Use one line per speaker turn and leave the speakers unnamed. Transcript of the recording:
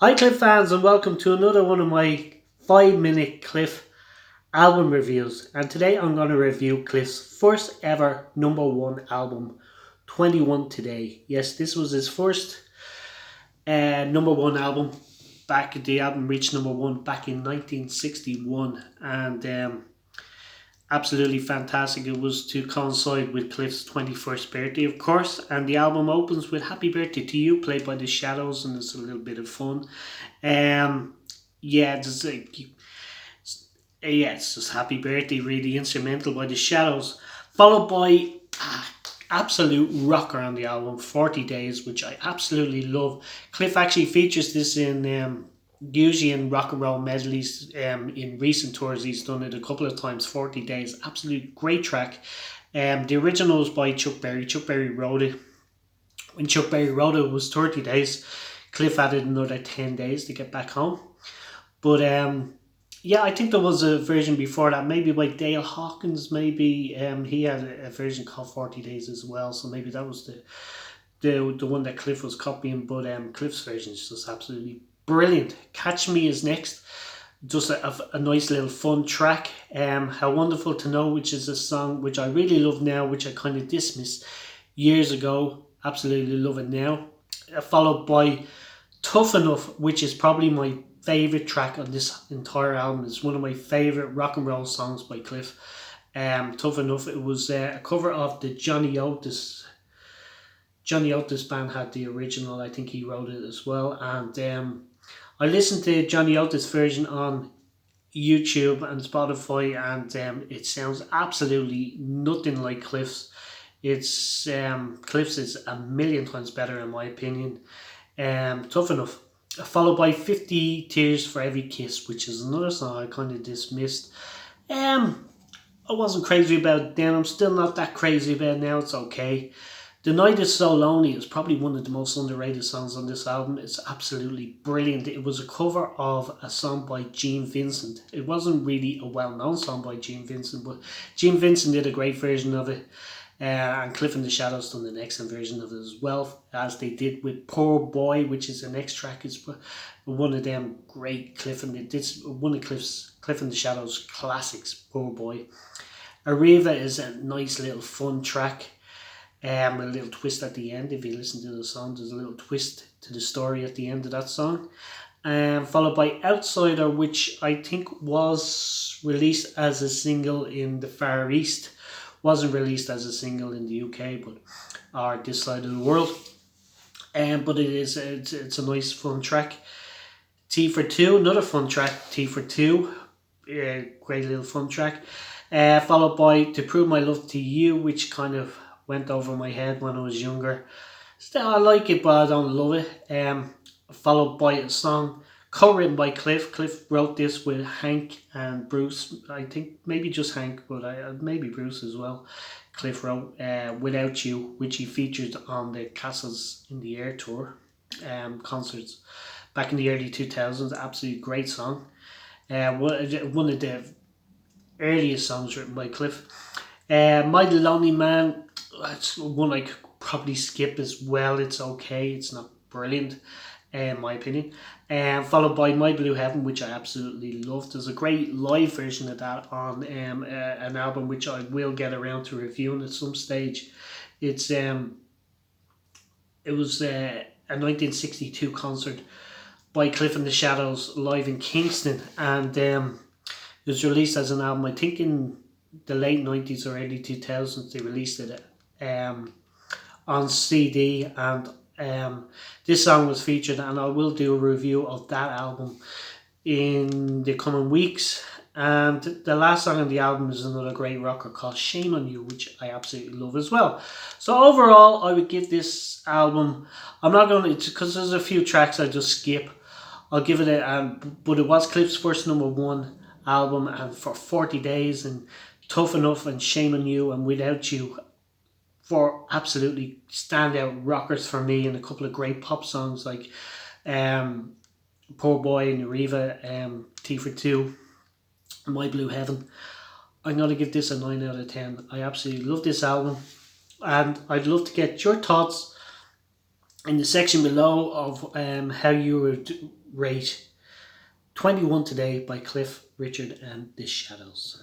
Hi Cliff fans and welcome to another one of my 5 minute Cliff album reviews. And today I'm going to review Cliff's first ever number one album, 21 Today. Yes, this was his first number one album. The album reached number one back in 1961 and absolutely fantastic. It was to coincide with Cliff's 21st birthday, of course, and the album opens with Happy Birthday to You, played by The Shadows, and it's a little bit of fun. Um, yeah, it's just Happy Birthday, really instrumental by The Shadows, followed by absolute rocker on the album, 40 Days, which I absolutely love. Cliff actually features this in usually in rock and roll medleys in recent tours. He's done it a couple of times. 40 Days, absolute great track. The original was by Chuck Berry. Chuck Berry wrote it. When Chuck Berry wrote it, it was 30 days. Cliff added another 10 days to get back home. But yeah, I think there was a version before that, maybe by Dale Hawkins. Maybe he had a version called 40 Days as well. So maybe that was the one that Cliff was copying. But Cliff's version is just absolutely brilliant. Catch Me is next. Just a nice little fun track. How Wonderful to Know, which is a song which I really love now, which I kind of dismissed years ago. Absolutely love it now. Followed by Tough Enough, which is probably my favorite track on this entire album. It's one of my favorite rock and roll songs by Cliff. Tough Enough. It was a cover of the Johnny Otis. Johnny Otis band had the original. I think he wrote it as well. And I listened to Johnny Otis version on YouTube and Spotify, and it sounds absolutely nothing like Cliff's. It's Cliff's is a million times better in my opinion. Tough Enough, followed by 50 Tears for Every Kiss, which is another song I kind of dismissed. I wasn't crazy about it then. I'm still not that crazy about it now. It's okay. The Night Is So Lonely is probably one of the most underrated songs on this album. It's absolutely brilliant. It was a cover of a song by Gene Vincent. It wasn't really a well-known song by Gene Vincent, but Gene Vincent did a great version of it. And Cliff and the Shadows done an excellent version of it as well, as they did with Poor Boy, which is the next track. Is one of them great Cliff and it's one of Cliff and the Shadows classics. Poor Boy. Arriva is a nice little fun track. A little twist at the end. If you listen to the song, there's a little twist to the story at the end of that song. Followed by Outsider, which I think was released as a single in the Far East. Wasn't released as a single in the UK, but or this side of the world. But it's a nice fun track. T for Two, another fun track. T for Two, great little fun track. Followed by To Prove My Love to You, which kind of went over my head when I was younger. Still, I like it, but I don't love it. Followed by a song co-written by Cliff. Cliff wrote this with Hank and Bruce. I think maybe just Hank, but maybe Bruce as well. Cliff wrote Without You, which he featured on the Castles in the Air tour concerts back in the early 2000s. Absolutely great song. One of the earliest songs written by Cliff. Mighty Lonely Man, that's one I could probably skip as well. It's okay. It's not brilliant, in my opinion. Followed by My Blue Heaven, which I absolutely loved. There's a great live version of that on an album which I will get around to reviewing at some stage. It was a 1962 concert by Cliff and the Shadows live in Kingston, and it was released as an album. I think in the late 90s or early 2000s they released it on CD, and this song was featured, and I will do a review of that album in the coming weeks. And the last song on the album is another great rocker called Shame on You, which I absolutely love as well. So overall, I would give this album, I'm not going to, because there's a few tracks I just skip, I'll give it but it was Cliff's first number one album, and for 40 Days and Tough Enough and Shame on You and Without You, for absolutely standout rockers for me, and a couple of great pop songs like Poor Boy and Arriva, T for Two, My Blue Heaven. I'm going to give this a 9 out of 10. I absolutely love this album, and I'd love to get your thoughts in the section below of how you would rate 21 Today by Cliff Richard and The Shadows.